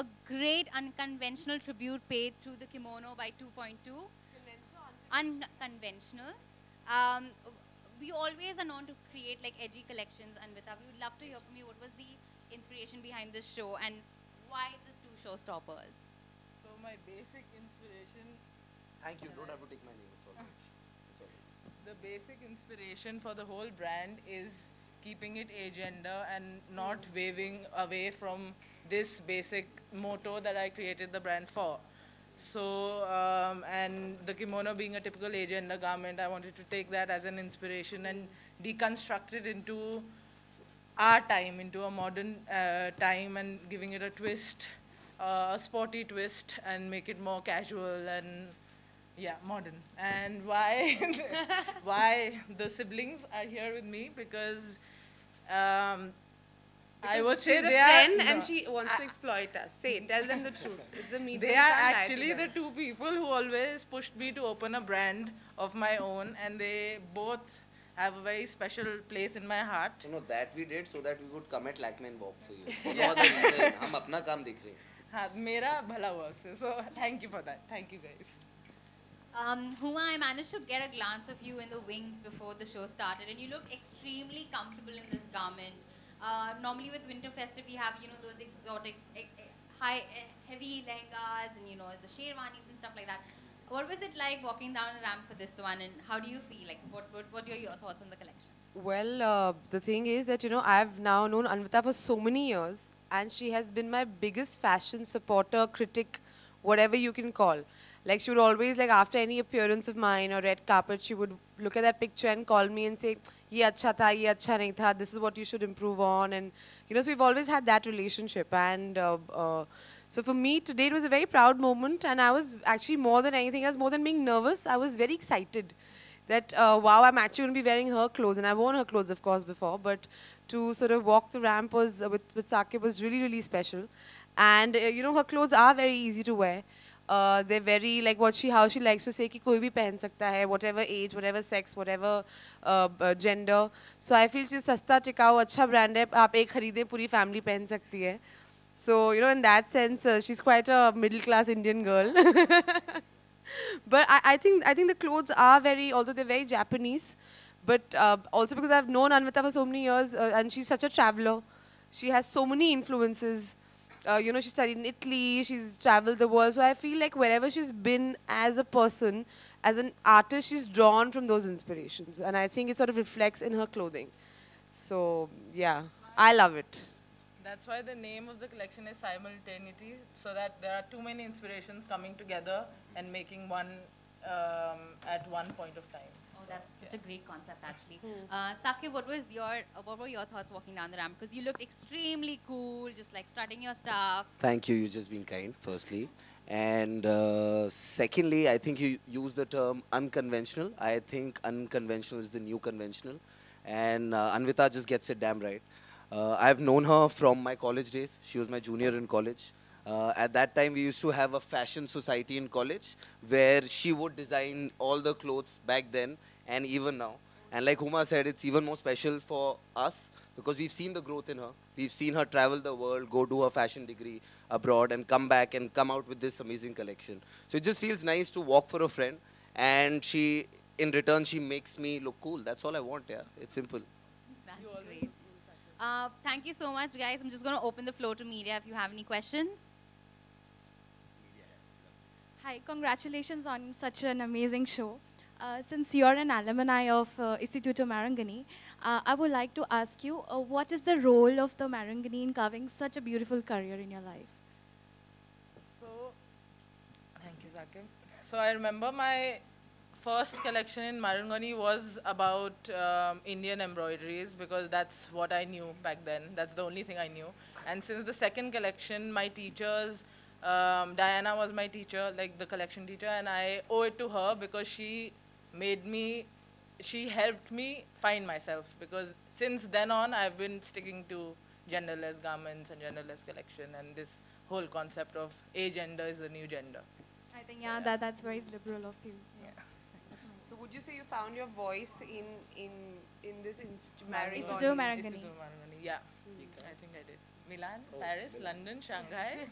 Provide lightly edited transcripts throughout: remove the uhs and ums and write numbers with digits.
a great unconventional tribute paid to the kimono by 2.2. Unconventional. Um, we always are known to create like edgy collections, and we would love to hear from you. What was the inspiration behind this show, and why the two showstoppers? So my basic inspiration, Thank you. Don't have to take my name. It's all right. It's all right. the basic inspiration for the whole brand is keeping it agender and not waving away from this basic motto that I created the brand for. So, and the kimono being a typical agender garment, I wanted to take that as an inspiration and deconstruct it into our time, into a modern time, and giving it a twist, a sporty twist, and make it more casual and yeah, modern. And why why the siblings are here with me, because I would say she's a they friend are and she wants to exploit us. Say it. Tell them the truth. It's a meeting. they are actually the two people who always pushed me to open a brand of my own, and they both have a very special place in my heart. So, no, that we did so that we would come at Lakme and walk for you. For no other reason. हम अपना काम देख रहे हैं. हाँ, मेरा भला हुआ उससे. So thank you for that. Thank you guys. Huma, I managed to get a glance of you in the wings before the show started, and you looked extremely comfortable in this garment. Normally with Winter Festive, we have, you know, those exotic, heavy lehengas and, you know, the sherwanis and stuff like that. What was it like walking down the ramp for this one, and how do you feel? Like, what are your thoughts on the collection? Well, the thing is that, you know, I've now known Anvita for so many years, and she has been my biggest fashion supporter, critic, whatever you can call. Like, she would always, like, after any appearance of mine or red carpet, she would look at that picture and call me and say, ye acha tha, ye acha nahi tha, this is what you should improve on. And, you know, so we've always had that relationship. And so for me, today it was a very proud moment. And I was actually, more than anything else, more than being nervous, I was very excited that, wow, I'm actually going to be wearing her clothes. And I've worn her clothes, of course, before. But to sort of walk the ramp was, with Saqib was really, really special. And, you know, her clothes are very easy to wear. They're very, like, how she likes to say कि कोई भी पहन सकता है, whatever age, whatever sex, whatever gender. So I feel she's सस्ता टिकाऊ अच्छा brand है, आप एक खरीदें पूरी family पहन सकती है. So, you know, in that sense, she's quite a middle class Indian girl. But I think the clothes are very, although they're very Japanese, but also because I've known Anvita for so many years, and she's such a traveler. She has so many influences. You know, she studied in Italy, she's traveled the world. So I feel like wherever she's been as a person, as an artist, she's drawn from those inspirations. And I think it sort of reflects in her clothing. So, yeah, I love it. That's why the name of the collection is Simultaneity, so that there are too many inspirations coming together and making one at one point of time. Oh, that's such a great concept, actually. Saqib, what were your thoughts walking down the ramp? Because you looked extremely cool, just like starting your stuff. Thank you. You're just being kind, firstly. And secondly, I think you use the term unconventional. I think unconventional is the new conventional. And Anvita just gets it damn right. I've known her from my college days. She was my junior in college. At that time, we used to have a fashion society in college where she would design all the clothes back then and even now. And like Huma said, it's even more special for us because we've seen the growth in her. We've seen her travel the world, go do her fashion degree abroad and come back and come out with this amazing collection. So it just feels nice to walk for a friend, and she, in return, she makes me look cool. That's all I want, yeah. It's simple. That's great. Thank you so much, guys. I'm just going to open the floor to media if you have any questions. Hi, congratulations on such an amazing show. Since you're an alumni of Instituto Marangani, I would like to ask you, what is the role of the Marangani in carving such a beautiful career in your life? So, thank you, Saqib. So I remember my first collection in Marangani was about Indian embroideries, because that's what I knew back then. That's the only thing I knew. And since the second collection, my teachers, Diana was my teacher, like the collection teacher, and I owe it to her because she helped me find myself, because since then on I've been sticking to genderless garments and genderless collection, and this whole concept of agender is the new gender. I think, so, yeah, that's very liberal of you. Yeah. So would you say you found your voice in this Instituto Marangani? Yeah, I think I did. Milan, Paris, London, Shanghai.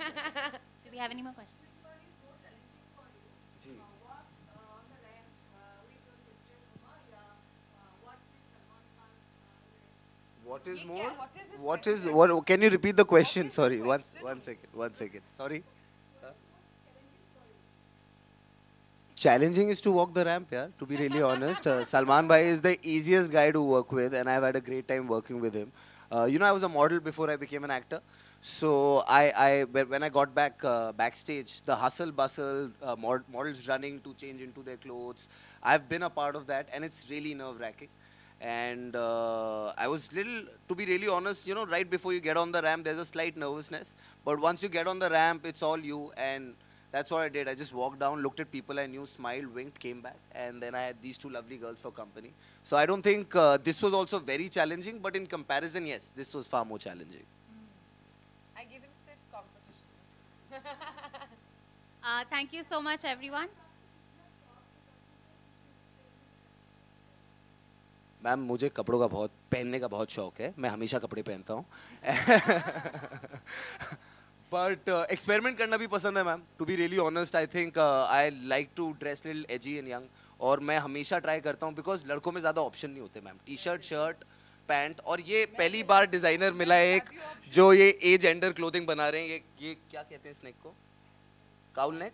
Do we have any more questions? What is more? What is what? Can you repeat the question? Sorry, one second. Sorry. Challenging is to walk the ramp, yeah. To be really honest, Salman Bhai is the easiest guy to work with, and I've had a great time working with him. You know, I was a model before I became an actor. So when I got back backstage, the hustle bustle, models running to change into their clothes, I've been a part of that, and it's really nerve-wracking. And I was to be really honest, you know, right before you get on the ramp, there's a slight nervousness. But once you get on the ramp, it's all you, and that's what I did. I just walked down, looked at people I knew, smiled, winked, came back, and then I had these two lovely girls for company. So I don't think this was also very challenging, but in comparison, yes, this was far more challenging. I give him stiff competition. Thank you so much, everyone. Ma'am मुझे कपड़ों का बहुत पहनने का बहुत शौक है, मैं हमेशा कपड़े पहनता हूँ. But experiment करना भी पसंद है ma'am. To be really honest, I think I like to dress little edgy and young. और मैं हमेशा ट्राई करता हूँ because लड़कों में ज़्यादा ऑप्शन नहीं होते मैम. टी-शर्ट, शर्ट, पैंट, और ये पहली बार डिज़ाइनर मिला है एक जो ये ए जेंडर क्लोथिंग बना रहे हैं. ये क्या कहते हैं इस नेक को? Cowl neck?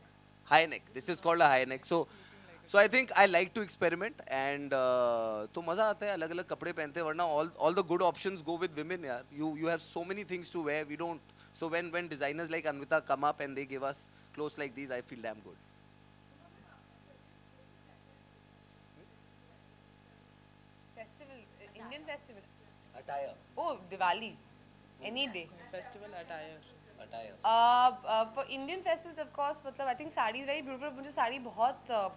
High neck. This is called a high neck. So I think I like to experiment, and तो मज़ा आता है अलग अलग कपड़े पहनते हैं, वरना all the good options go with women यार. You have so many things to wear, we don't. So when designers like Anvita come up and they give us clothes like these, I feel damn good. Festival, Indian festival. Attire. Oh, Diwali. Any day. Festival attire. For Indian festivals, of course, मतलब I think sari is very beautiful. मुझे साड़ी बहुत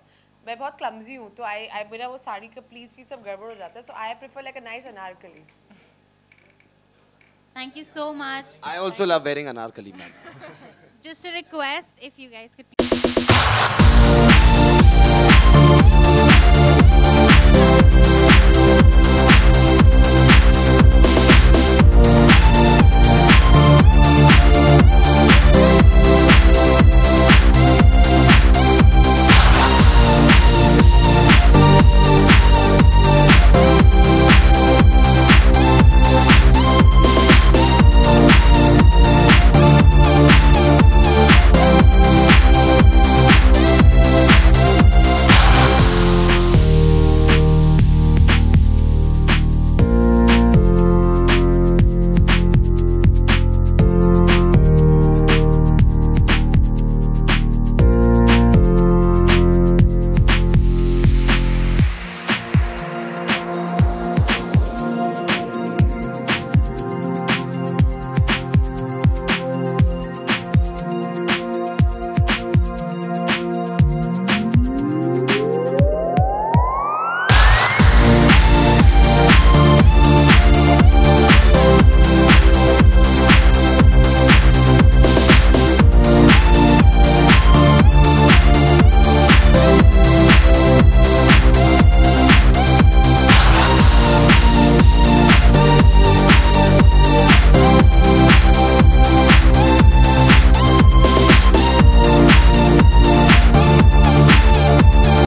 मैं बहुत clumsy हूँ, तो I मेरा वो साड़ी का pleats भी सब गड़बड़ हो जाता है. So I prefer like a nice anarkali. Thank you so much. I also love wearing anarkali, ma'am. Just a request, if you guys could.